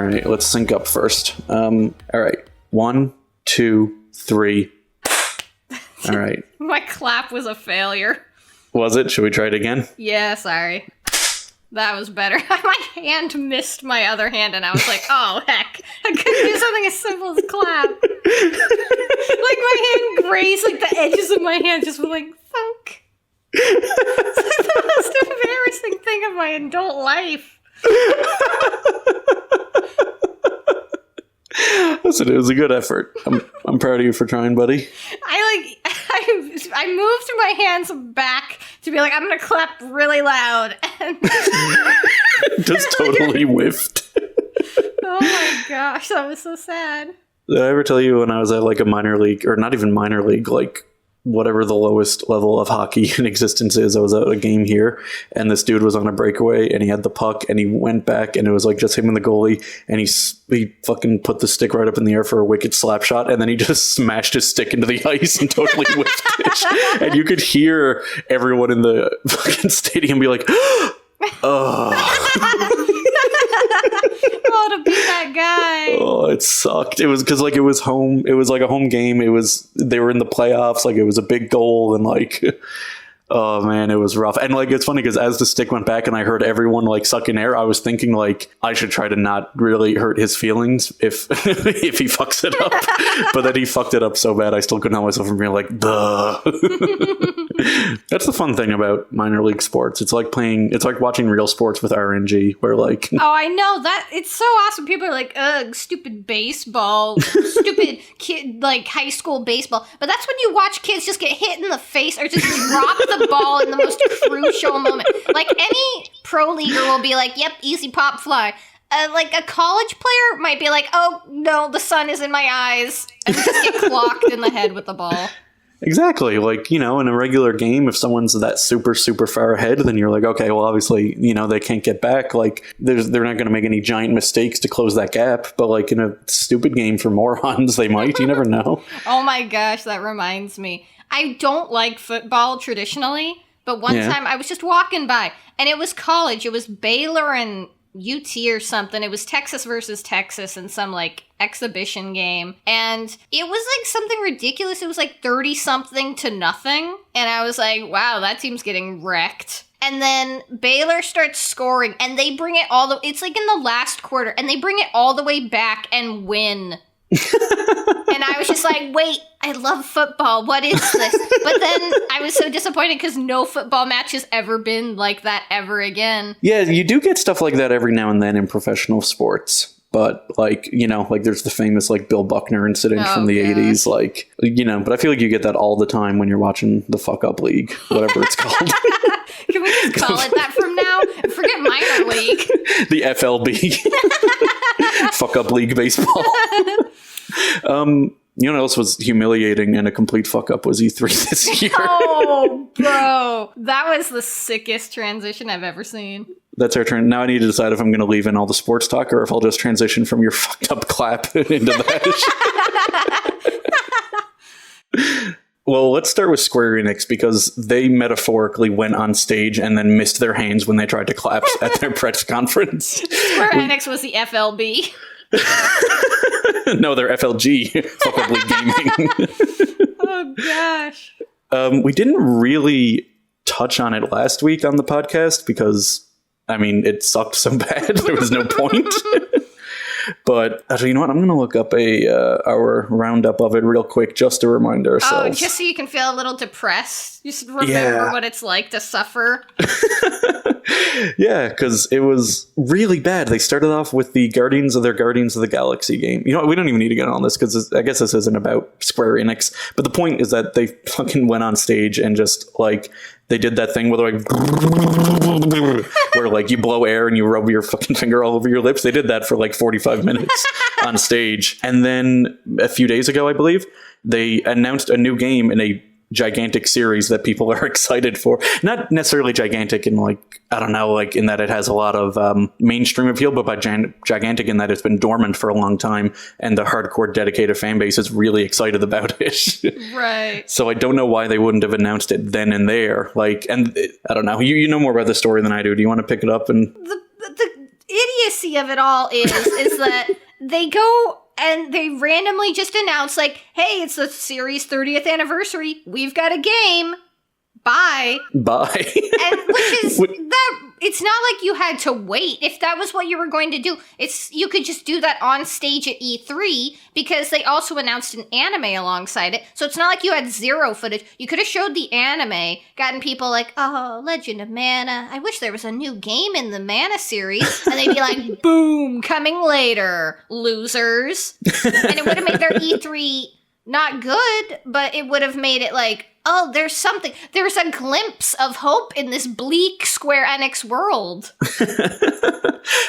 right, let's sync up first. All right, 1, 2, 3. All right. My clap was a failure. Was it? Should we try it again? Yeah, sorry. That was better. My hand missed my other hand, and I was like, oh, heck. I couldn't do something as simple as clap. Like, my hand grazed, like, the edges of my hand just were like, thunk. It's like the most embarrassing thing of my adult life. Listen, it was a good effort. I'm proud of you for trying, buddy. I moved my hands back to be like, I'm gonna clap really loud. And just totally whiffed. Oh my gosh, that was so sad. Did I ever tell you when I was at like a minor league, or not even minor league, like whatever the lowest level of hockey in existence is, I was at a game here, and this dude was on a breakaway, and he had the puck, and he went back, and it was like just him and the goalie, and he fucking put the stick right up in the air for a wicked slap shot, and then he just smashed his stick into the ice and totally whiffed it. And you could hear everyone in the fucking stadium be like, oh. Oh, to be that guy. Oh, it sucked. It was because like it was home. It was like a home game. They were in the playoffs. Like it was a big goal, and like, oh man, it was rough. And like it's funny because as the stick went back and I heard everyone like suck in air, I was thinking like I should try to not really hurt his feelings if if he fucks it up. But then he fucked it up so bad I still couldn't help myself from being like, duh. That's the fun thing about minor league sports. It's like watching real sports with RNG, where like oh, I know that it's so awesome. People are like, ugh, stupid baseball, stupid kid, like high school baseball. But that's when you watch kids just get hit in the face or just drop the ball in the most crucial moment. Like any pro leaguer will be like, yep, easy pop fly. Like a college player might be like, oh no, the sun is in my eyes, and just get clocked in the head with the ball. Exactly. Like, you know, in a regular game, if someone's that super, super far ahead, then you're like, okay, well, obviously, you know, they can't get back. Like, they're not going to make any giant mistakes to close that gap. But like in a stupid game for morons, they might. You never know. Oh my gosh, that reminds me. I don't like football traditionally, but one time I was just walking by, and it was college. It was Baylor and UT or something. It was Texas versus Texas in some like exhibition game, and it was like something ridiculous. It was like 30-something to nothing, and I was like, wow, that team's getting wrecked. And then Baylor starts scoring, and they bring it it's like in the last quarter, and they bring it all the way back and win. And I was just like, wait, I love football. What is this? But then I was so disappointed because no football match has ever been like that ever again. Yeah, you do get stuff like that every now and then in professional sports. But like, you know, like there's the famous like Bill Buckner incident from the 80s. Like, you know, but I feel like you get that all the time when you're watching the Fuck Up League, whatever it's called. Can we just call it that from now? Forget minor league. The FLB. Fuck Up League baseball. You know what else was humiliating and a complete fuck up was E3 this year. Oh, bro. That was the sickest transition I've ever seen. That's our turn. Now I need to decide if I'm going to leave in all the sports talk or if I'll just transition from your fucked up clap into that. Well, let's start with Square Enix because they metaphorically went on stage and then missed their hands when they tried to clap at their press conference. Square Enix was the FLB. No, they're FLG. Fuck Up League Gaming. Oh, gosh. We didn't really touch on it last week on the podcast because, I mean, it sucked so bad. There was no point. But actually, you know what? I'm going to look up our roundup of it real quick just to remind ourselves. Oh, just so you can feel a little depressed. Just remember what it's like to suffer. Yeah, because it was really bad. They started off with the Guardians of the Galaxy game. You know what? We don't even need to get on this because I guess this isn't about Square Enix. But the point is that they fucking went on stage and just like they did that thing where they're like where like you blow air and you rub your fucking finger all over your lips. They did that for like 45 minutes on stage. And then a few days ago, I believe, they announced a new game in a gigantic series that people are excited for. Not necessarily gigantic in like, I don't know, like in that it has a lot of mainstream appeal, but by gigantic in that it's been dormant for a long time and the hardcore dedicated fan base is really excited about it. Right. So I don't know why they wouldn't have announced it then and there. Like, and I don't know, you know more about the story than I do. Do you want to pick it up? And idiocy of it all is that they go and they randomly just announce, like, hey, it's the series 30th anniversary. We've got a game. Bye. And which is that it's not like you had to wait. If that was what you were going to do, you could just do that on stage at E3 because they also announced an anime alongside it. So it's not like you had zero footage. You could have showed the anime, gotten people like, oh, Legend of Mana. I wish there was a new game in the Mana series. And they'd be like, boom, coming later, losers. And it would have made their E3 not good, but it would have made it like, oh, there's something. There's a glimpse of hope in this bleak Square Enix world.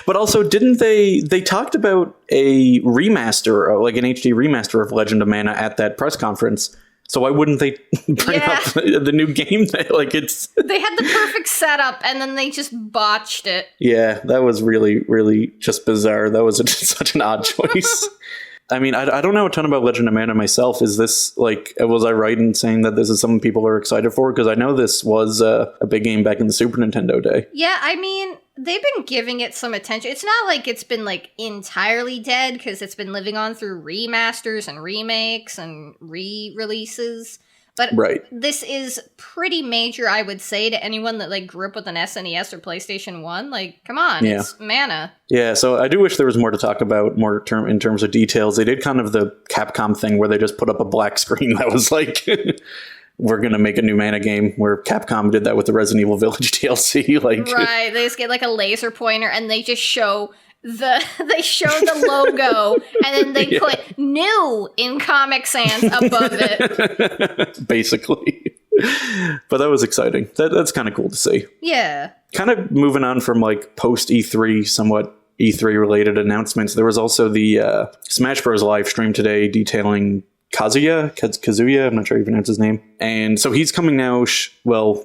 But also, didn't they talked about a remaster, like an HD remaster of Legend of Mana at that press conference? So why wouldn't they bring up the new game? Like it's they had the perfect setup, and then they just botched it. Yeah, that was really, really just bizarre. That was such an odd choice. I mean, I don't know a ton about Legend of Mana myself. Is this, like, was I right in saying that this is something people are excited for? Because I know this was a big game back in the Super Nintendo day. Yeah, I mean, they've been giving it some attention. It's not like it's been, like, entirely dead, because it's been living on through remasters and remakes and re-releases. But this is pretty major, I would say, to anyone that, like, grew up with an SNES or PlayStation 1. Like, come on, it's Mana. Yeah, so I do wish there was more to talk about, in terms of details. They did kind of the Capcom thing where they just put up a black screen that was like, we're going to make a new Mana game, where Capcom did that with the Resident Evil Village DLC. Like, right, they just get, like, a laser pointer, and they just show the logo, and then they put new in Comic Sans above it. Basically. But that was exciting. That's kind of cool to see. Yeah. Kind of moving on from, like, post-E3, somewhat E3-related announcements, there was also the Smash Bros. Live stream today detailing Kazuya, I'm not sure you pronounce his name. And so he's coming now,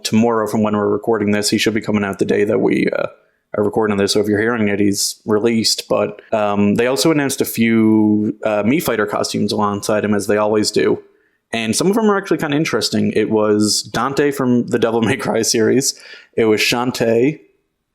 tomorrow from when we're recording this. He should be coming out the day that we are recording this, so if you're hearing it, he's released. But they also announced a few Mii Fighter costumes alongside him, as they always do. And some of them are actually kind of interesting. It was Dante from the Devil May Cry series. It was Shantae,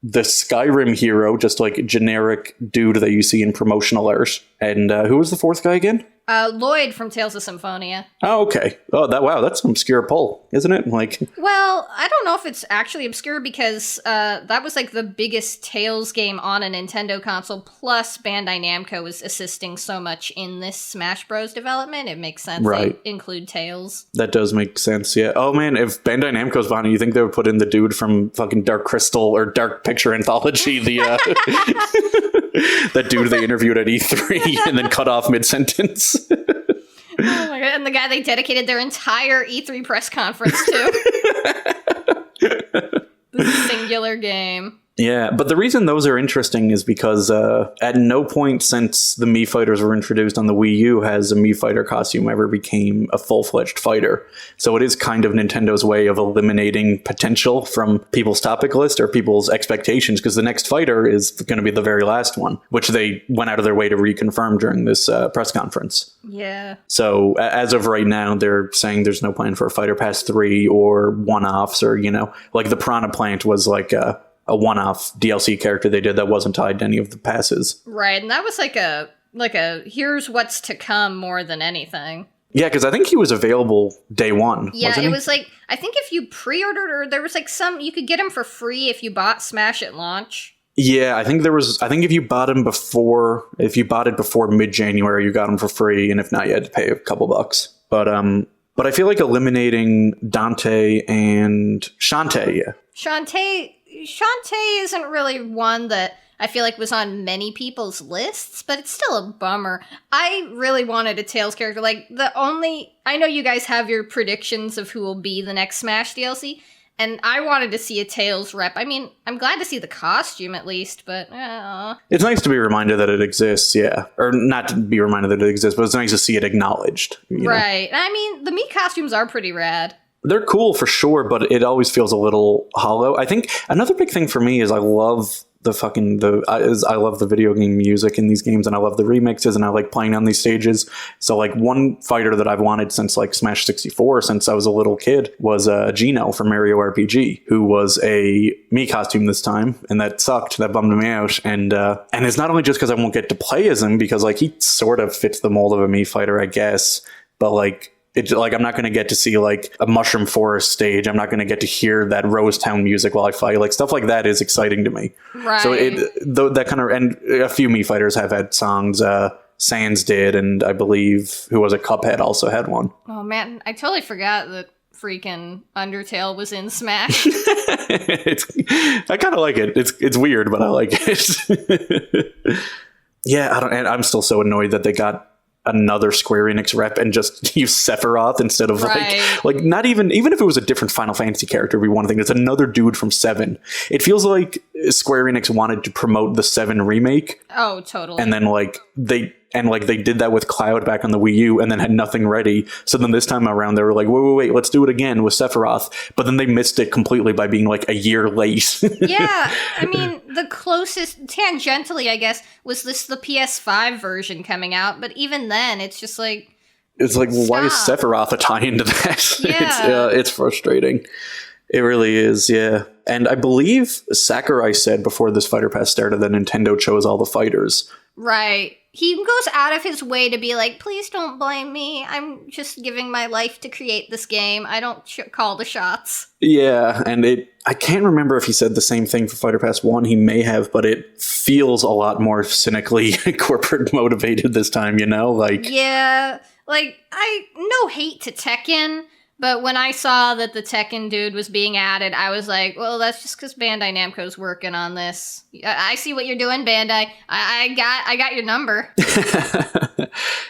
the Skyrim hero, just like generic dude that you see in promotional art. And who was the fourth guy again? Lloyd from Tales of Symphonia. Oh, okay. Oh, that's an obscure pull, isn't it? Like, well, I don't know if it's actually obscure because that was like the biggest Tales game on a Nintendo console. Plus, Bandai Namco was assisting so much in this Smash Bros. Development. It makes sense. Right. They include Tales. That does make sense. Yeah. Oh man, if Bandai Namco's behind it, you think they would put in the dude from fucking Dark Crystal or Dark Picture Anthology, the that dude they interviewed at E3 and then cut off mid-sentence. Oh my god, and the guy they dedicated their entire E3 press conference to. The singular game. Yeah, but the reason those are interesting is because at no point since the Mii Fighters were introduced on the Wii U has a Mii Fighter costume ever became a full-fledged fighter. So it is kind of Nintendo's way of eliminating potential from people's topic list or people's expectations, because the next fighter is going to be the very last one, which they went out of their way to reconfirm during this press conference. Yeah. So as of right now, they're saying there's no plan for a Fighter Pass 3 or one-offs, or, like the Piranha Plant was like a one-off DLC character they did that wasn't tied to any of the passes. Right, and that was like a here's what's to come more than anything. Yeah, because I think he was available day one. Yeah, it was like, I think if you pre-ordered, or there was like you could get him for free if you bought Smash at launch. Yeah, I think if you bought it before mid-January, you got him for free, and if not, you had to pay a couple bucks. But I feel like eliminating Dante and Shantae, yeah. Shantae isn't really one that I feel like was on many people's lists, but it's still a bummer. I really wanted a Tails character. Like, I know you guys have your predictions of who will be the next Smash DLC, and I wanted to see a Tails rep. I mean, I'm glad to see the costume at least, but it's nice to be reminded that it exists, yeah. Or not to be reminded that it exists, but it's nice to see it acknowledged. Right. I mean, the Mii costumes are pretty rad. They're cool for sure, but it always feels a little hollow. I think another big thing for me is I love I love the video game music in these games, and I love the remixes, and I like playing on these stages. So like one fighter that I've wanted since like Smash 64, since I was a little kid, was Gino from Mario RPG, who was a Mii costume this time, and that sucked. That bummed me out. And it's not only just because I won't get to play as him, because like he sort of fits the mold of a Mii fighter, I guess, but like. I'm not going to get to see like a Mushroom Forest stage. I'm not going to get to hear that Rose Town music while I fight. Like stuff like that is exciting to me. Right. So that kind of, and a few Mii fighters have had songs. Sans did, and I believe who was a Cuphead also had one. Oh man, I totally forgot that freaking Undertale was in Smash. I kind of like it. It's weird, but I like it. Yeah, and I'm still so annoyed that they got another Square Enix rep and just use Sephiroth instead of like not even if it was a different Final Fantasy character, we want to think it's another dude from 7. It feels like Square Enix wanted to promote the 7 remake. Oh, totally. And then they did that with Cloud back on the Wii U and then had nothing ready. So then this time around they were like, wait, let's do it again with Sephiroth. But then they missed it completely by being like a year late. Yeah, I mean, the closest, tangentially, I guess, was the PS5 version coming out. But even then, it's just like... It's like, well, why is Sephiroth a tie into that? Yeah. It's frustrating. It really is, yeah. And I believe Sakurai said before this Fighter Pass started that Nintendo chose all the fighters. Right. He goes out of his way to be like, please don't blame me. I'm just giving my life to create this game. I don't call the shots. Yeah, and I can't remember if he said the same thing for Fighter Pass 1. He may have, but it feels a lot more cynically corporate motivated this time, you know? Like, yeah, like, no hate to Tekken, but when I saw that the Tekken dude was being added, I was like, well, that's just because Bandai Namco's working on this. I see what you're doing, Bandai. I got your number.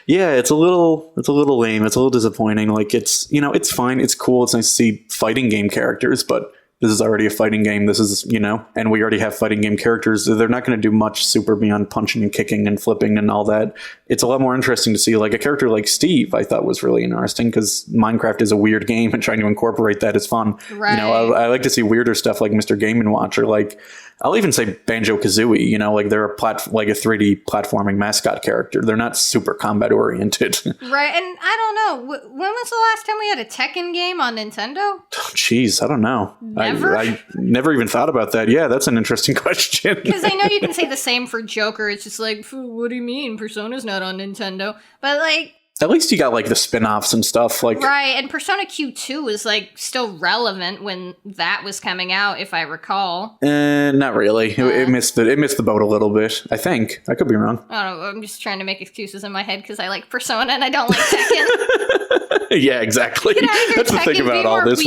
Yeah, it's a little lame. It's a little disappointing. Like, it's fine. It's cool. It's nice to see fighting game characters, but this is already a fighting game. This is, and we already have fighting game characters. They're not going to do much super beyond punching and kicking and flipping and all that. It's a lot more interesting to see like a character like Steve. I thought was really interesting because Minecraft is a weird game and trying to incorporate that is fun. Right. I like to see weirder stuff like Mr. Game & Watch, or like, I'll even say Banjo-Kazooie, like they're a 3D platforming mascot character. They're not super combat oriented. Right, and I don't know, when was the last time we had a Tekken game on Nintendo? Jeez, I don't know. Never? I never even thought about that. Yeah, that's an interesting question. Because I know you can say the same for Joker. It's just like, what do you mean? Persona's not on Nintendo. But like... At least you got like the spin-offs and stuff. Like, right, and Persona Q2 was like still relevant when that was coming out, if I recall. Not really. It missed the boat a little bit, I think. I could be wrong. I don't know. I'm just trying to make excuses in my head because I like Persona and I don't like Tekken. Yeah, exactly. That's the thing about all this.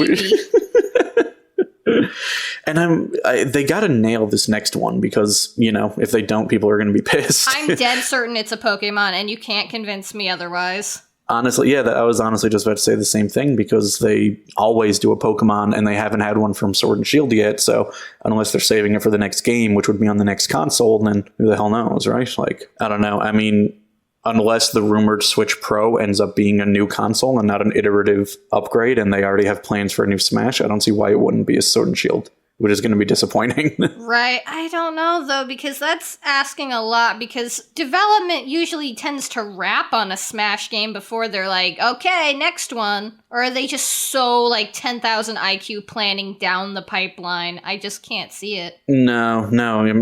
And they got to nail this next one because, if they don't, people are going to be pissed. I'm dead certain it's a Pokemon, and you can't convince me otherwise. Honestly, yeah, I was honestly just about to say the same thing because they always do a Pokemon, and they haven't had one from Sword and Shield yet. So unless they're saving it for the next game, which would be on the next console, then who the hell knows, right? Like, I don't know. I mean, unless the rumored Switch Pro ends up being a new console and not an iterative upgrade, and they already have plans for a new Smash, I don't see why it wouldn't be a Sword and Shield, which is going to be disappointing. Right. I don't know, though, because that's asking a lot, because development usually tends to wrap on a Smash game before they're like, okay, next one. Or are they just so, 10,000 IQ planning down the pipeline? I just can't see it. No,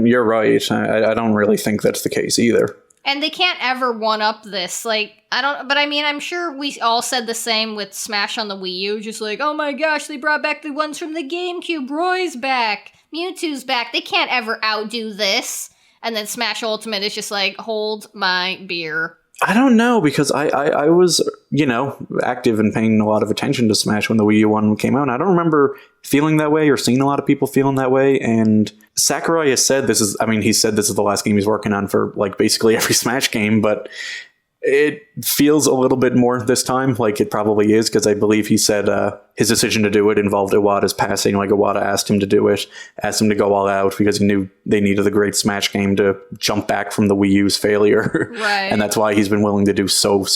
you're right. I don't really think that's the case either. And they can't ever one-up this. I'm sure we all said the same with Smash on the Wii U. Just like, oh my gosh, they brought back the ones from the GameCube. Roy's back. Mewtwo's back. They can't ever outdo this. And then Smash Ultimate is just like, hold my beer. I don't know, because I was, active and paying a lot of attention to Smash when the Wii U one came out. And I don't remember feeling that way or seeing a lot of people feeling that way. And Sakurai has said he said this is the last game he's working on for basically every Smash game, but it feels a little bit more this time like it probably is, because I believe he said his decision to do it involved Iwata's passing. Like, Iwata asked him to do it, asked him to go all out because he knew they needed the great Smash game to jump back from the Wii U's failure. Right. And that's why he's been willing to do so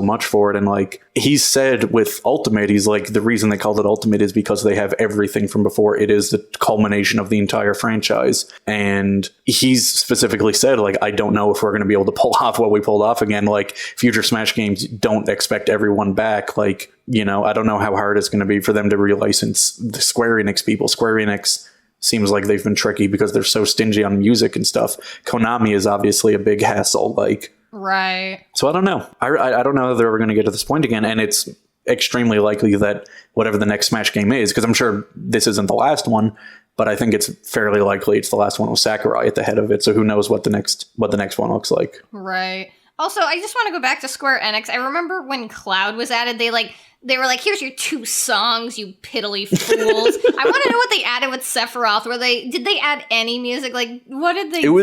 much for it. And like he said with Ultimate, he's like, the reason they called it Ultimate is because they have everything from before. It is the culmination of the entire franchise. And he's specifically said, like, I don't know if we're going to be able to pull off what we pulled off again. Like, future Smash games don't expect everyone back. Like, you know, I don't know how hard it's going to be for them to relicense the Square Enix people. Square Enix seems like they've been tricky because they're so stingy on music and stuff. Konami is obviously a big hassle. Like, right. So I don't know. I don't know if they're ever going to get to this point again. And it's extremely likely that whatever the next Smash game is, because I'm sure this isn't the last one, but I think it's fairly likely it's the last one with Sakurai at the head of it. So who knows what the next one looks like. Right. Also, I just want to go back to Square Enix. I remember when Cloud was added, they were like, here's your 2 songs, you piddly fools. I want to know what they added with Sephiroth. Did they add any music? Like, what did they do?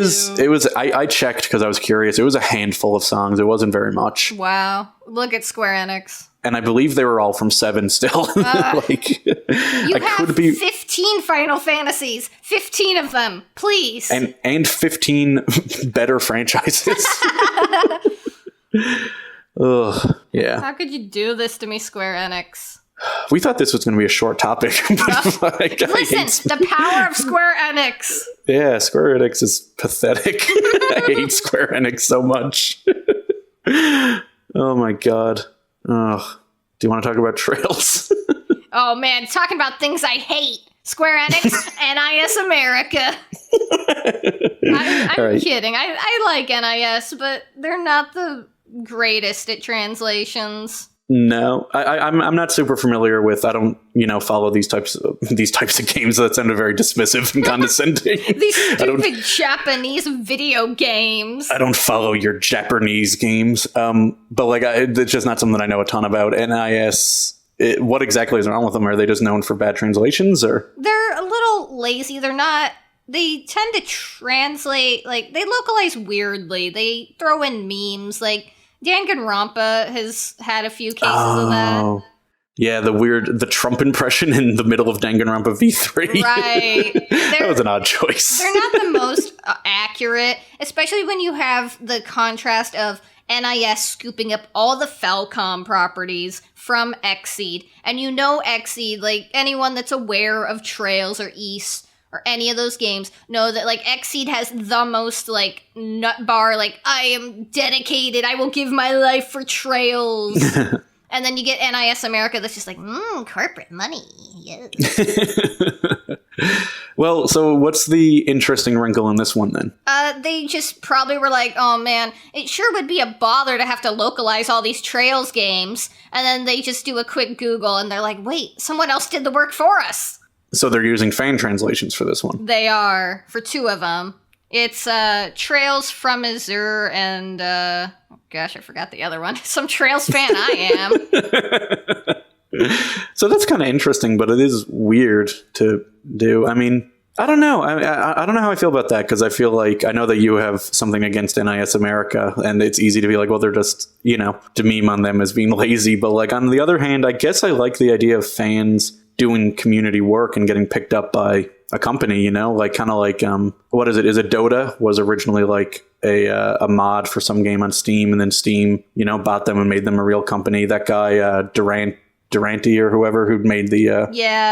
I checked because I was curious. It was a handful of songs. It wasn't very much. Wow. Look at Square Enix. And I believe they were all from 7 still. Like, you have 15 Final Fantasies. 15 of them, please. And 15 better franchises. Ugh, yeah. How could you do this to me, Square Enix? We thought this was going to be a short topic. But like, listen, the power of Square Enix. Yeah, Square Enix is pathetic. I hate Square Enix so much. Oh my god. Ugh. Do you want to talk about Trails? Oh man, talking about things I hate. Square Enix, NIS America. I'm right. Kidding. I like NIS, but they're not the greatest at translations. No, I'm not super familiar with. I don't, follow these types of games. That sounded very dismissive and condescending. These stupid Japanese video games. I don't follow your Japanese games. But like, it's just not something I know a ton about. NIS. What exactly is wrong with them? Are they just known for bad translations, or they're a little lazy? They're not. They tend to translate, like, they localize weirdly. They throw in memes, like Danganronpa has had a few cases of that. Yeah, the Trump impression in the middle of Danganronpa V3. Right. That was an odd choice. They're not the most accurate, especially when you have the contrast of NIS scooping up all the Falcom properties from Xseed. And Xseed, like, anyone that's aware of Trails or Ys or any of those games know that, like, Xseed has the most, like, nut bar, like, I am dedicated, I will give my life for Trails. And then you get NIS America that's just like, corporate money. Yes. Well, so what's the interesting wrinkle in this one then? They just probably were like, oh man, it sure would be a bother to have to localize all these Trails games. And then they just do a quick Google and they're like, wait, someone else did the work for us. So they're using fan translations for this one. They are, for 2 of them. It's Trails from Azure and, gosh, I forgot the other one. Some Trails fan I am. So that's kind of interesting, but it is weird to do. I mean, I don't know. I don't know how I feel about that, because I feel like I know that you have something against NIS America, and it's easy to be like, well, they're just, to meme on them as being lazy. But like, on the other hand, I guess I like the idea of fans doing community work and getting picked up by a company, like kind of like, what is it? Is it Dota was originally like a mod for some game on Steam, and then Steam, bought them and made them a real company. That guy, Durante or whoever who made the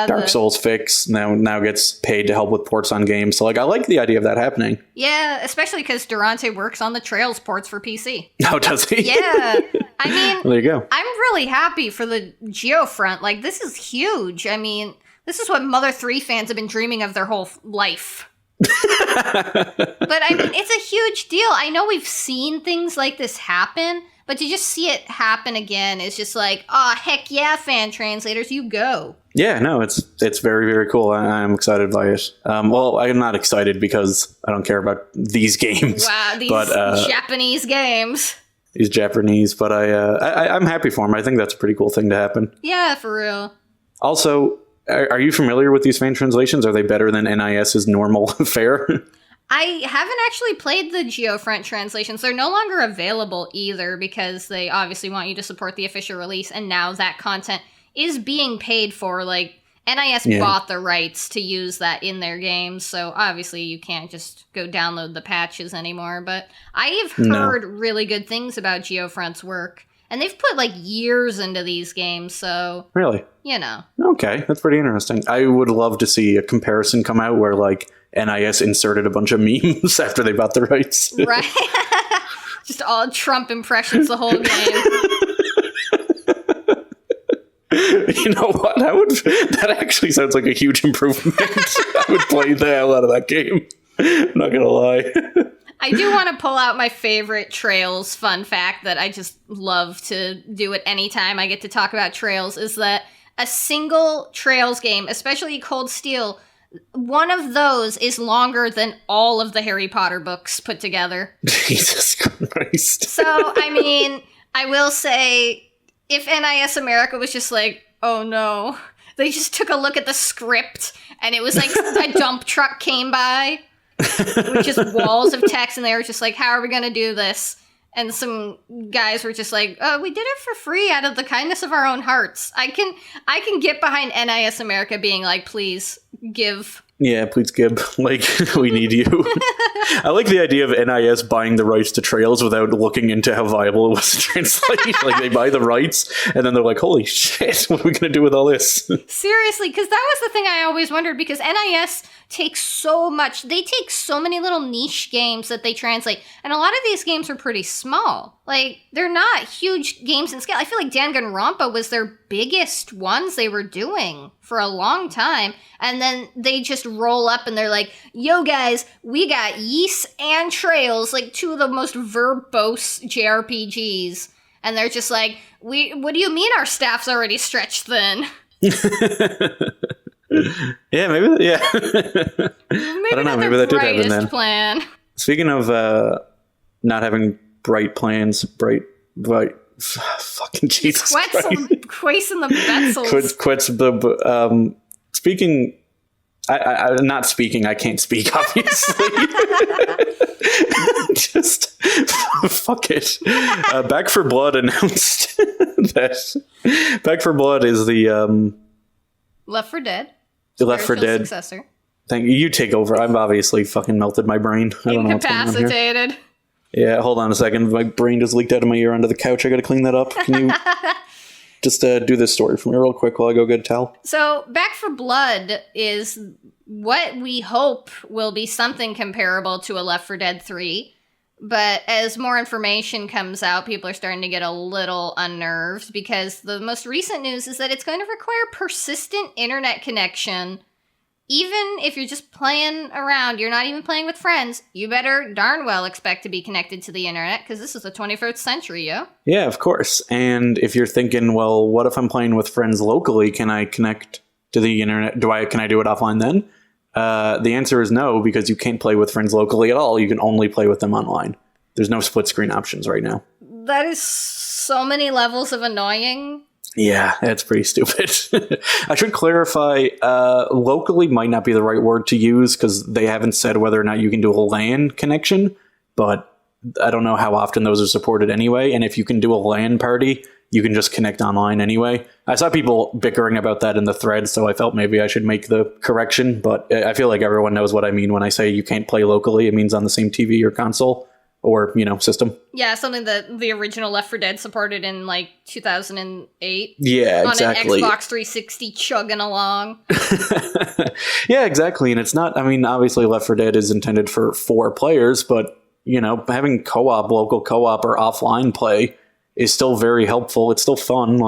Dark Souls fix now gets paid to help with ports on games. So like, I like the idea of that happening. Yeah, especially because Durante works on the Trails ports for PC. Oh, does he? Yeah. I mean, well, there you go. I'm really happy for the Geo front. Like, this is huge. I mean, this is what Mother 3 fans have been dreaming of their whole life. But I mean, it's a huge deal. I know we've seen things like this happen, but to just see it happen again is just like, oh, heck yeah, fan translators, you go. Yeah, no, it's very, very cool. I'm excited by it. Well, I'm not excited because I don't care about these games. Wow, these Japanese games. He's Japanese, but I'm happy for him. I think that's a pretty cool thing to happen. Yeah, for real. Also, are you familiar with these fan translations? Are they better than NIS's normal fare? I haven't actually played the Geofront translations. They're no longer available either because they obviously want you to support the official release, and now that content is being paid for. Like, NIS bought the rights to use that in their games, so obviously you can't just go download the patches anymore. But I have heard really good things about Geofront's work, and they've put like years into these games, so... Really? You know. Okay, that's pretty interesting. I would love to see a comparison come out where like NIS inserted a bunch of memes after they bought the rights. Right. Just all Trump impressions the whole game. You know what? That actually sounds like a huge improvement. I would play the hell out of that game. I'm not gonna lie. I do want to pull out my favorite Trails fun fact that I just love to do at any time I get to talk about Trails, is that a single Trails game, especially Cold Steel, one of those is longer than all of the Harry Potter books put together. Jesus Christ. So, I mean, I will say, if NIS America was just like, oh no, they just took a look at the script and it was like a dump truck came by with just walls of text and they were just like, how are we going to do this? And some guys were just like, oh, we did it for free out of the kindness of our own hearts. I can get behind NIS America being like, please give. Yeah, please give. Like, we need you. I like the idea of NIS buying the rights to Trails without looking into how viable it was to translate. Like, they buy the rights, and then they're like, holy shit, what are we going to do with all this? Seriously, because that was the thing I always wondered, because NIS takes so much. They take so many little niche games that they translate, and a lot of these games are pretty small. Like, they're not huge games in scale. I feel like Danganronpa was their biggest ones they were doing for a long time, and then they just roll up and they're like, yo guys, we got Yeast and Trails, like two of the most verbose JRPGs, and they're just like, what do you mean our staff's already stretched thin? Yeah, maybe, yeah. I don't know, maybe that did happen then. Plan. Speaking of not having bright plans, fucking Jesus Christ. Quace in the Betzels. Speaking, not speaking, I can't speak, obviously. Just, fuck it. Back 4 Blood announced that Back 4 Blood is the... Left 4 Dead. The Left 4 Dead successor. Thank you. You take over. I've obviously fucking melted my brain. I don't know what's going on here. Incapacitated. Yeah, hold on a second. My brain just leaked out of my ear onto the couch. I gotta clean that up. Can you just do this story for me real quick while I go get a towel? So, Back 4 Blood is what we hope will be something comparable to a Left 4 Dead 3. But as more information comes out, people are starting to get a little unnerved, because the most recent news is that it's going to require persistent internet connection. Even if you're just playing around, you're not even playing with friends, you better darn well expect to be connected to the internet, because this is the 21st century, yo. Yeah, of course. And if you're thinking, well, what if I'm playing with friends locally? Can I connect to the internet? Can I do it offline then? The answer is no, because you can't play with friends locally at all. You can only play with them online. There's no split screen options right now. That is so many levels of annoying. Yeah, that's pretty stupid. I should clarify, locally might not be the right word to use, because they haven't said whether or not you can do a LAN connection, but I don't know how often those are supported anyway. And if you can do a LAN party, you can just connect online anyway. I saw people bickering about that in the thread, so I felt maybe I should make the correction, but I feel like everyone knows what I mean when I say you can't play locally. It means on the same TV or console or, system. Yeah, something that the original Left 4 Dead supported in, 2008. Yeah, exactly. On an Xbox 360 chugging along. Yeah, exactly. And it's not, obviously Left 4 Dead is intended for 4 players, but, having co-op, local co-op or offline play is still very helpful. It's still fun.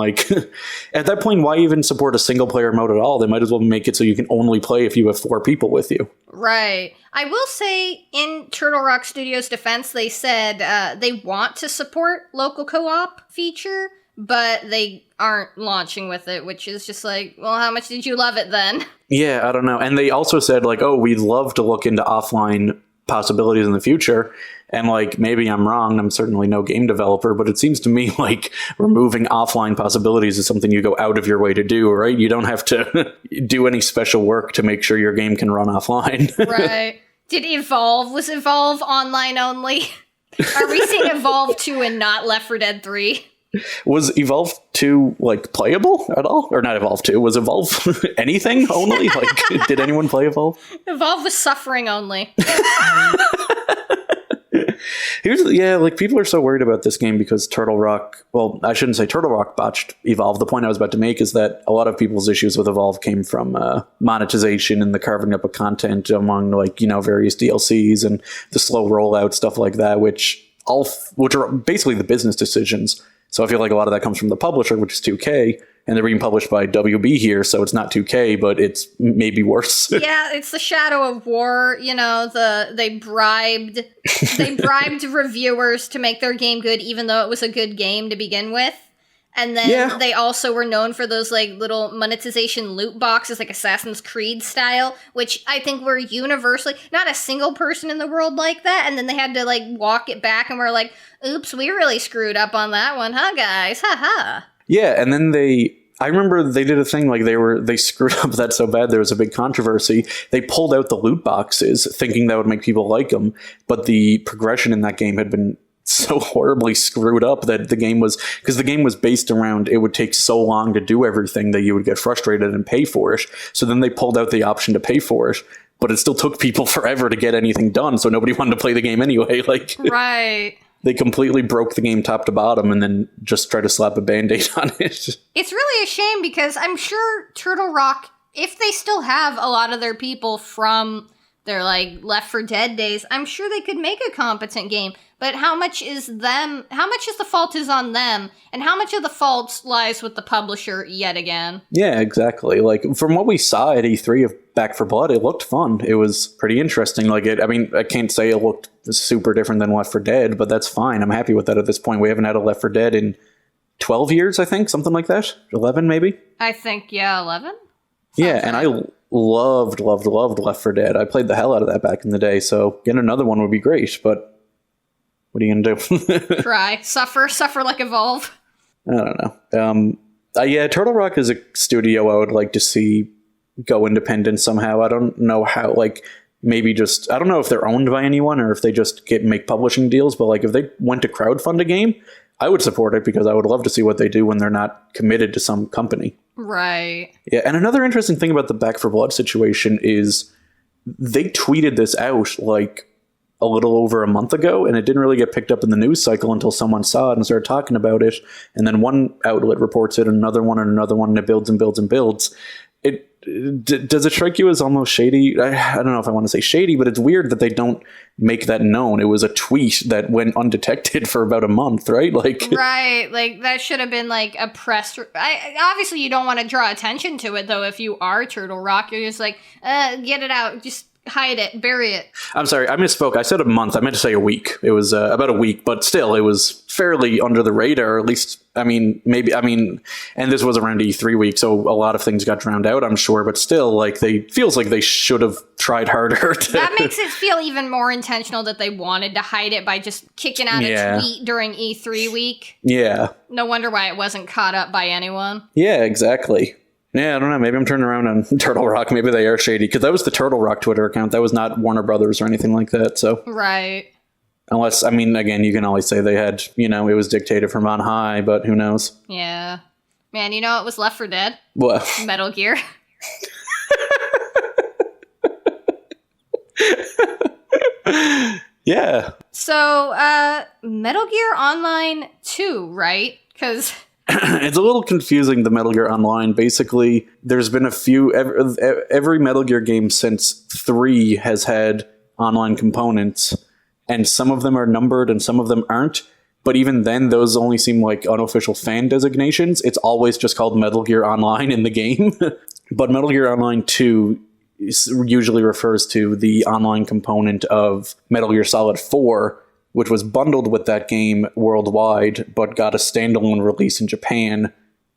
At that point, why even support a single player mode at all? They might as well make it so you can only play if you have 4 people with you. Right. I will say, in Turtle Rock Studios' defense, they said they want to support local co-op feature, but they aren't launching with it, which is just well, how much did you love it then? Yeah, I don't know. And they also said, we'd love to look into offline possibilities in the future. And maybe I'm wrong, I'm certainly no game developer, but it seems to me removing offline possibilities is something you go out of your way to do, right? You don't have to do any special work to make sure your game can run offline. Right. Was Evolve online only? Are we seeing Evolve 2 and not Left 4 Dead 3? Was Evolve 2 like playable at all? Or not Evolve 2? Was Evolve anything only? Like, did anyone play Evolve? Evolve was suffering only. Like people are so worried about this game because Turtle Rock, well, I shouldn't say Turtle Rock botched Evolve. The point I was about to make is that a lot of people's issues with Evolve came from monetization and the carving up of content among various DLCs and the slow rollout, stuff like that, which are basically the business decisions. So I feel like a lot of that comes from the publisher, which is 2K, and they're being published by WB here, so it's not 2K, but it's maybe worse. Yeah, it's the shadow of war. They bribed reviewers to make their game good, even though it was a good game to begin with. And then they also were known for those little monetization loot boxes, like Assassin's Creed style, which I think were universally, not a single person in the world like that. And then they had to walk it back and were like, oops, we really screwed up on that one, huh, guys? Ha ha. Yeah, and then I remember they did a thing they screwed up that so bad there was a big controversy. They pulled out the loot boxes thinking that would make people like them, but the progression in that game had been so horribly screwed up that the game was based around it would take so long to do everything that you would get frustrated and pay for it. So then they pulled out the option to pay for it, but it still took people forever to get anything done, so nobody wanted to play the game anyway. Right. They completely broke the game top to bottom and then just tried to slap a Band-Aid on it. It's really a shame because I'm sure Turtle Rock, if they still have a lot of their people from their Left 4 Dead days, I'm sure they could make a competent game. But how much is the fault is on them, and how much of the fault lies with the publisher yet again? Yeah, exactly. From what we saw at E3 of Back 4 Blood, it looked fun. It was pretty interesting. I can't say it looked super different than Left 4 Dead, but that's fine. I'm happy with that at this point. We haven't had a Left 4 Dead in 12 years, I think, something like that. 11 maybe? I think, 11? And I loved Left 4 Dead. I played the hell out of that back in the day, so getting another one would be great, but what are you going to do? Try. Suffer like Evolve. I don't know. Turtle Rock is a studio I would like to see go independent somehow. I don't know how, maybe just, I don't know if they're owned by anyone or if they just make publishing deals, but if they went to crowdfund a game, I would support it because I would love to see what they do when they're not committed to some company. Right. Yeah, and another interesting thing about the Back 4 Blood situation is they tweeted this out a little over a month ago, and it didn't really get picked up in the news cycle until someone saw it and started talking about it. And then one outlet reports it, and another one, and it builds and builds and builds. Does it strike you as almost shady? I don't know if I want to say shady, but it's weird that they don't make that known. It was a tweet that went undetected for about a month, right? Right. That should have been a press. Obviously, you don't want to draw attention to it, though. If you are Turtle Rock, you're just get it out. Just hide it, bury it. I'm sorry, I misspoke. I said a month. I meant to say a week. It was about a week, but still, it was fairly under the radar, or at least, and this was around E3 week, so a lot of things got drowned out, I'm sure, but still, feels like they should have tried harder. That makes it feel even more intentional that they wanted to hide it by just kicking out a tweet during E3 week. Yeah. No wonder why it wasn't caught up by anyone. Yeah, exactly. Yeah, I don't know. Maybe I'm turning around on Turtle Rock. Maybe they are shady, because that was the Turtle Rock Twitter account. That was not Warner Brothers or anything like that. So right. Unless, again, you can always say they had, it was dictated from on high, but who knows? Yeah. Man, it was Left 4 Dead? What? Metal Gear. Yeah. So, Metal Gear Online 2, right? Because it's a little confusing, the Metal Gear Online. Basically, there's been a few, every Metal Gear game since 3 has had online components, and some of them are numbered and some of them aren't. But even then, those only seem like unofficial fan designations. It's always just called Metal Gear Online in the game. But Metal Gear Online 2 usually refers to the online component of Metal Gear Solid 4, which was bundled with that game worldwide, but got a standalone release in Japan,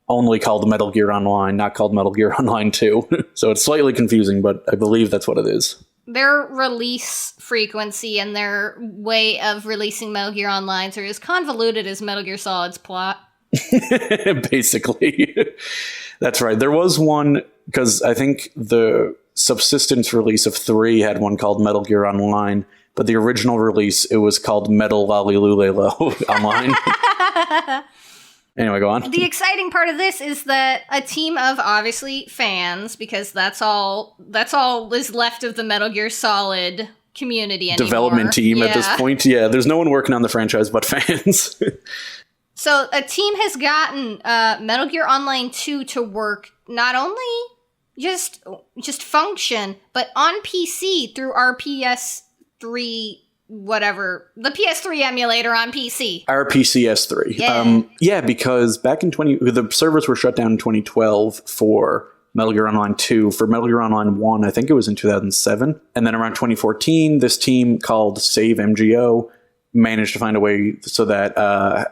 only called Metal Gear Online, not called Metal Gear Online 2. So it's slightly confusing, but I believe that's what it is. Their release frequency and their way of releasing Metal Gear Online are as convoluted as Metal Gear Solid's plot. Basically. That's right. There was one, because I think the subsistence release of 3 had one called Metal Gear Online, but the original release, it was called Metal Lolly Lulelo Online. Anyway, go on. The exciting part of this is that a team of, obviously, fans, because that's all is left of the Metal Gear Solid community anymore. Development team at this point. Yeah, there's no one working on the franchise but fans. So a team has gotten Metal Gear Online 2 to work not only just function, but on PC through our PS3 whatever, the PS3 emulator on PC. Our PCS3. Yeah. Because back in the servers were shut down in 2012 for Metal Gear Online 2. For Metal Gear Online 1, I think it was in 2007. And then around 2014, this team called Save MGO managed to find a way so that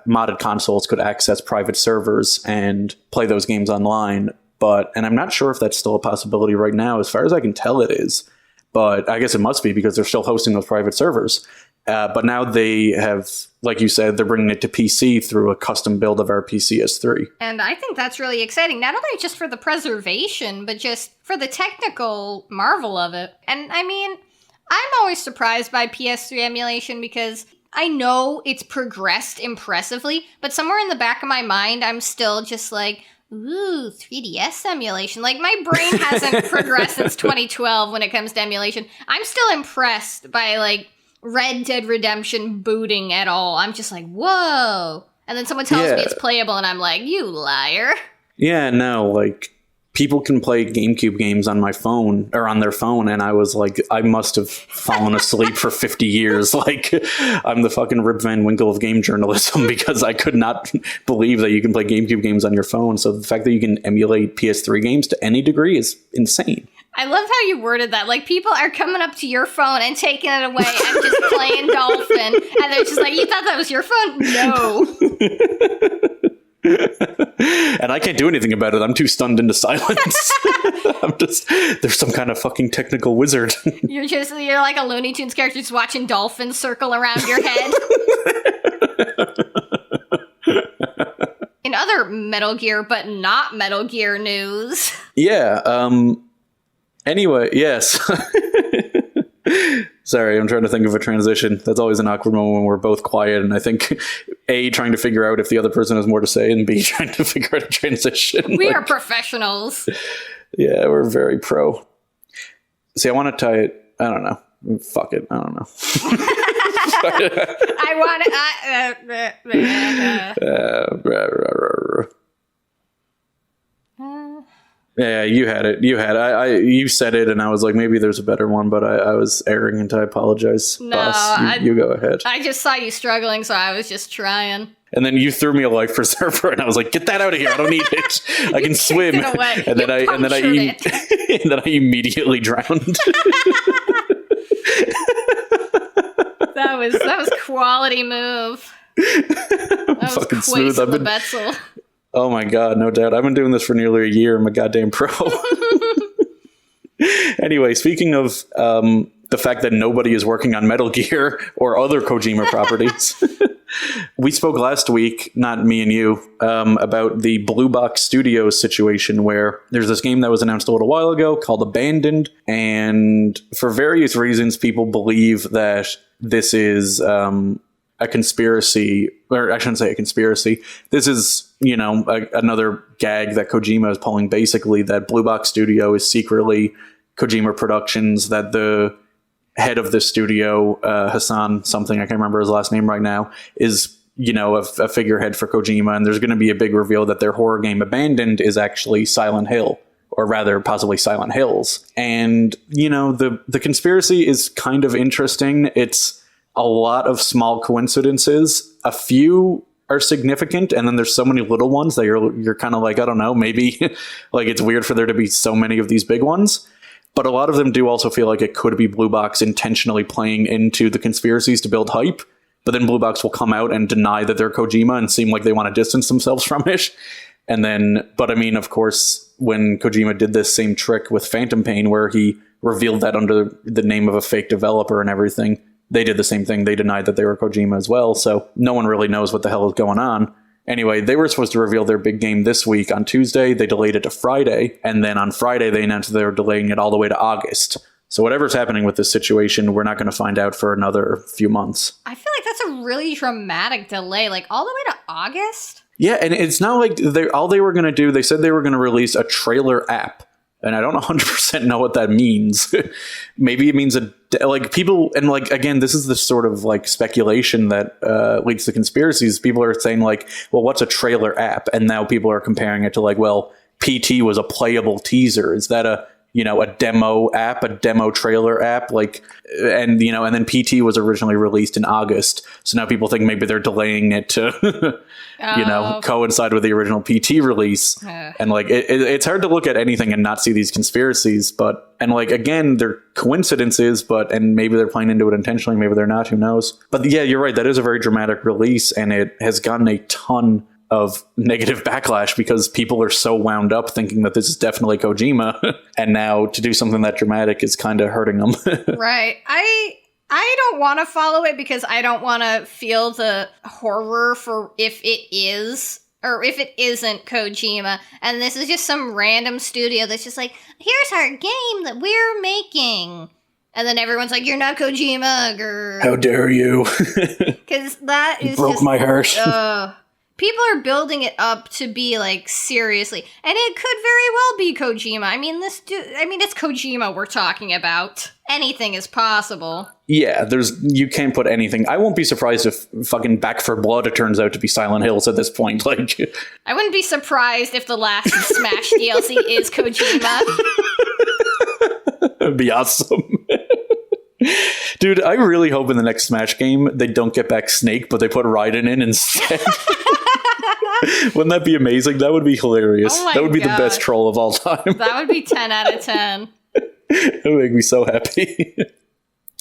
modded consoles could access private servers and play those games online. And I'm not sure if that's still a possibility right now. As far as I can tell, it is. But I guess it must be because they're still hosting those private servers. But now they have, like you said, they're bringing it to PC through a custom build of our PCS3. And I think that's really exciting, not only just for the preservation, but just for the technical marvel of it. And I mean, I'm always surprised by PS3 emulation because I know it's progressed impressively, but somewhere in the back of my mind, I'm still just like, ooh, 3DS emulation. Like, my brain hasn't progressed since 2012 when it comes to emulation. I'm still impressed by, like, Red Dead Redemption booting at all. I'm just like, whoa. And then someone tells me it's playable, and I'm like, you liar. Yeah, no, like, people can play GameCube games on my phone, or on their phone, and I was like, I must have fallen asleep for 50 years. Like, I'm the fucking Rip Van Winkle of game journalism because I could not believe that you can play GameCube games on your phone. So the fact that you can emulate PS3 games to any degree is insane. I love how you worded that. Like, people are coming up to your phone and taking it away and just playing Dolphin, and they're just like, you thought that was your phone? No. And I can't do anything about it. I'm too stunned into silence. There's some kind of fucking technical wizard. You're like a Looney Tunes character just watching dolphins circle around your head. In other Metal Gear, but not Metal Gear news. Yeah, anyway, yes. Sorry, I'm trying to think of a transition. That's always an awkward moment when we're both quiet, and I think A, trying to figure out if the other person has more to say, and B, trying to figure out a transition. We are professionals. Yeah, we're very pro. See, I want to tie it. I don't know. Fuck it. I don't know. I want to... Yeah, you had it. You said it, and I was like, maybe there's a better one, but I was erring, and I apologize. No, boss. You go ahead. I just saw you struggling, so I was just trying. And then you threw me a life preserver, and I was like, "Get that out of here! I don't need it. I can swim." And then I immediately drowned. That was quality move. That was fucking smooth. Betzel. Oh my God, no doubt. I've been doing this for nearly a year. I'm a goddamn pro. Anyway, speaking of the fact that nobody is working on Metal Gear or other Kojima properties, we spoke last week, not me and you, about the Blue Box Studios situation where there's this game that was announced a little while ago called Abandoned. And for various reasons, people believe that this is a conspiracy, or I shouldn't say a conspiracy. This is, another gag that Kojima is pulling, basically, that Blue Box Studio is secretly Kojima Productions, that the head of the studio, Hassan something, I can't remember his last name right now, is, a figurehead for Kojima, and there's going to be a big reveal that their horror game Abandoned is actually Silent Hill, or rather possibly Silent Hills. And, the conspiracy is kind of interesting. It's a lot of small coincidences. A few are significant, and then there's so many little ones that you're kind of like, I don't know, maybe like it's weird for there to be so many of these big ones. But a lot of them do also feel like it could be Blue Box intentionally playing into the conspiracies to build hype. But then Blue Box will come out and deny that they're Kojima and seem like they want to distance themselves from it. And then, but I mean, of course, when Kojima did this same trick with Phantom Pain, where he revealed that under the name of a fake developer and everything, they did the same thing. They denied that they were Kojima as well. So no one really knows what the hell is going on. Anyway, they were supposed to reveal their big game this week on Tuesday. They delayed it to Friday. And then on Friday, they announced they were delaying it all the way to August. So whatever's happening with this situation, we're not going to find out for another few months. I feel like that's a really dramatic delay, like all the way to August. Yeah, and it's not like all they were going to do. They said they were going to release a trailer app, and I don't 100% know what that means. Maybe it means people, and like again, this is the sort of like speculation that leads to conspiracies. People are saying like, well, what's a trailer app? And now people are comparing it to like, well, PT was a playable teaser. Is that a demo app, a demo trailer app, and then PT was originally released in August. So now people think maybe they're delaying it to, coincide with the original PT release. And like, it's hard to look at anything and not see these conspiracies, and like, again, they're coincidences, and maybe they're playing into it intentionally. Maybe they're not, who knows? But yeah, you're right. That is a very dramatic release, and it has gotten a ton of negative backlash because people are so wound up thinking that this is definitely Kojima, and now to do something that dramatic is kind of hurting them. Right. I don't want to follow it because I don't want to feel the horror for if it is or if it isn't Kojima, and this is just some random studio that's just like, here's our game that we're making. And then everyone's like, you're not Kojima, grr. How dare you? Because that is broke my heart. People are building it up to be like, seriously. And it could very well be Kojima. I mean, it's Kojima we're talking about. Anything is possible. Yeah, you can't put anything. I won't be surprised if fucking Back 4 Blood it turns out to be Silent Hills at this point. Like, I wouldn't be surprised if the last Smash DLC is Kojima. That'd be awesome. Dude, I really hope in the next Smash game they don't get back Snake, but they put Raiden in instead. Wouldn't that be amazing? That would be hilarious. Oh that would be the best troll of all time. That would be 10 out of 10. It would make me so happy.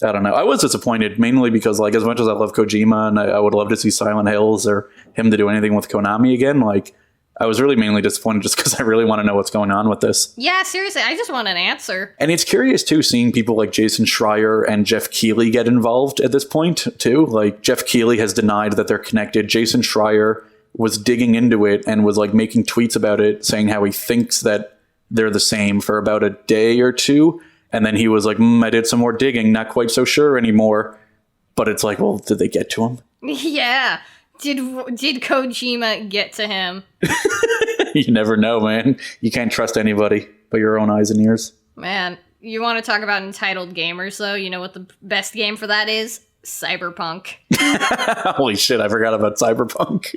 I don't know. I was disappointed mainly because, like, as much as I love Kojima and I would love to see Silent Hills or him to do anything with Konami again, like, I was really mainly disappointed just because I really want to know what's going on with this. Yeah, seriously, I just want an answer. And it's curious, too, seeing people like Jason Schreier and Jeff Keighley get involved at this point, too. Like, Jeff Keighley has denied that they're connected. Jason Schreier was digging into it and was, like, making tweets about it, saying how he thinks that they're the same for about a day or two. And then he was like, I did some more digging, not quite so sure anymore. But it's like, well, did they get to him? Yeah. Did Kojima get to him? You never know, man. You can't trust anybody but your own eyes and ears. Man, you want to talk about entitled gamers, though? You know what the best game for that is? Cyberpunk. Holy shit, I forgot about Cyberpunk.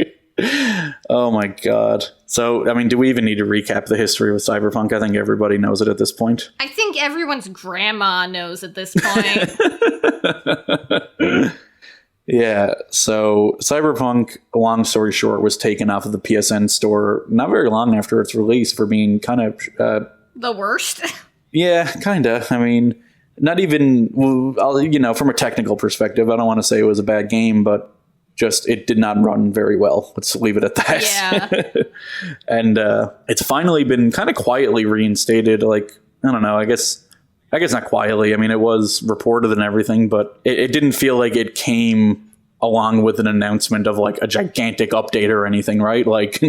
Oh my god. So, I mean, do we even need to recap the history with Cyberpunk? I think everybody knows it at this point. I think everyone's grandma knows at this point. Yeah, so Cyberpunk, long story short, was taken off of the PSN store not very long after its release for being kind of... the worst? Yeah, kind of. I mean, not even, from a technical perspective, I don't want to say it was a bad game, but just it did not run very well. Let's leave it at that. Yeah. And it's finally been kind of quietly reinstated, like, I don't know, I guess not quietly. I mean, it was reported and everything, but it didn't feel like it came along with an announcement of like a gigantic update or anything, right? Like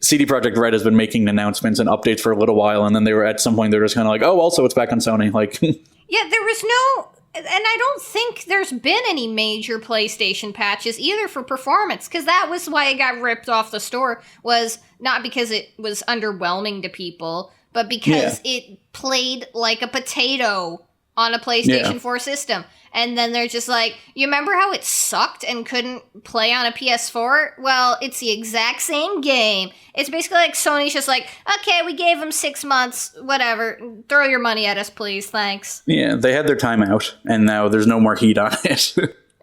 CD Projekt Red has been making announcements and updates for a little while, and then they were at some point they're just kind of like, oh, also it's back on Sony. Like, yeah, there was no, and I don't think there's been any major PlayStation patches either for performance, because that was why it got ripped off the store, was not because it was underwhelming to people, but because it played like a potato on a PlayStation 4 system. And then they're just like, you remember how it sucked and couldn't play on a PS4? Well, it's the exact same game. It's basically like Sony's just like, okay, we gave them 6 months, whatever. Throw your money at us, please. Thanks. Yeah, they had their time out, and now there's no more heat on it.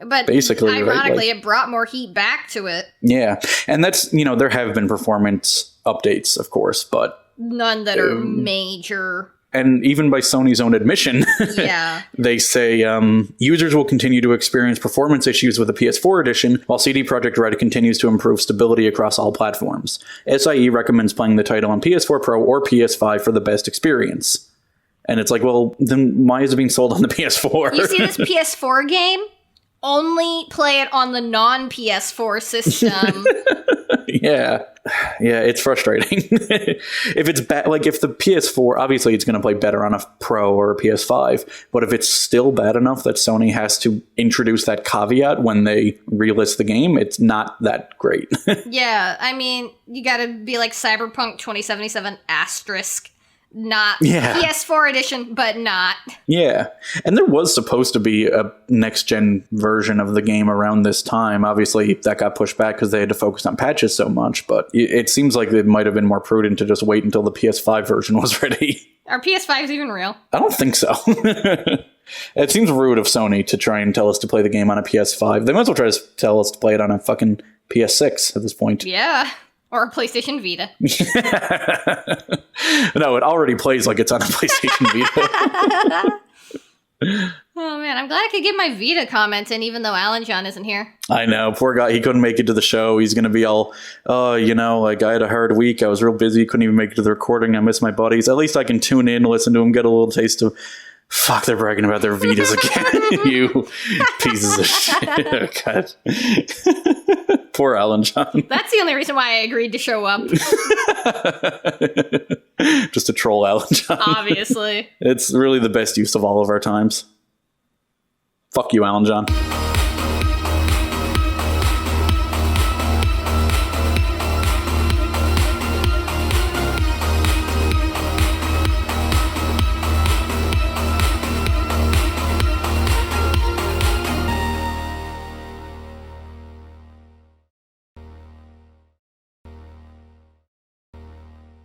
But basically, ironically, it brought more heat back to it. Yeah, and that's, there have been performance updates, of course, but none that are major. And even by Sony's own admission, they say users will continue to experience performance issues with the PS4 edition, while CD Projekt Red continues to improve stability across all platforms. SIE recommends playing the title on PS4 Pro or PS5 for the best experience. And it's like, well, then why is it being sold on the PS4? You see this PS4 game? Only play it on the non-PS4 system. Yeah, it's frustrating. If it's bad, like if the PS4, obviously it's going to play better on a Pro or a PS5, but if it's still bad enough that Sony has to introduce that caveat when they relist the game, it's not that great. Yeah, I mean, you got to be like Cyberpunk 2077 asterisk. Not PS4 edition, but not. Yeah. And there was supposed to be a next-gen version of the game around this time. Obviously, that got pushed back because they had to focus on patches so much. But it seems like it might have been more prudent to just wait until the PS5 version was ready. Are PS5s even real? I don't think so. It seems rude of Sony to try and tell us to play the game on a PS5. They might as well try to tell us to play it on a fucking PS6 at this point. Yeah. Or a PlayStation Vita. No, it already plays like it's on a PlayStation Vita. Oh, man. I'm glad I could get my Vita comments in, even though Alan John isn't here. I know. Poor guy. He couldn't make it to the show. He's going to be all, like I had a hard week. I was real busy. Couldn't even make it to the recording. I miss my buddies. At least I can tune in, listen to him, get a little taste of... Fuck, they're bragging about their Vitas again. You pieces of shit. God. Poor Alan John. That's the only reason why I agreed to show up. Just to troll Alan John. Obviously. It's really the best use of all of our times. Fuck you, Alan John.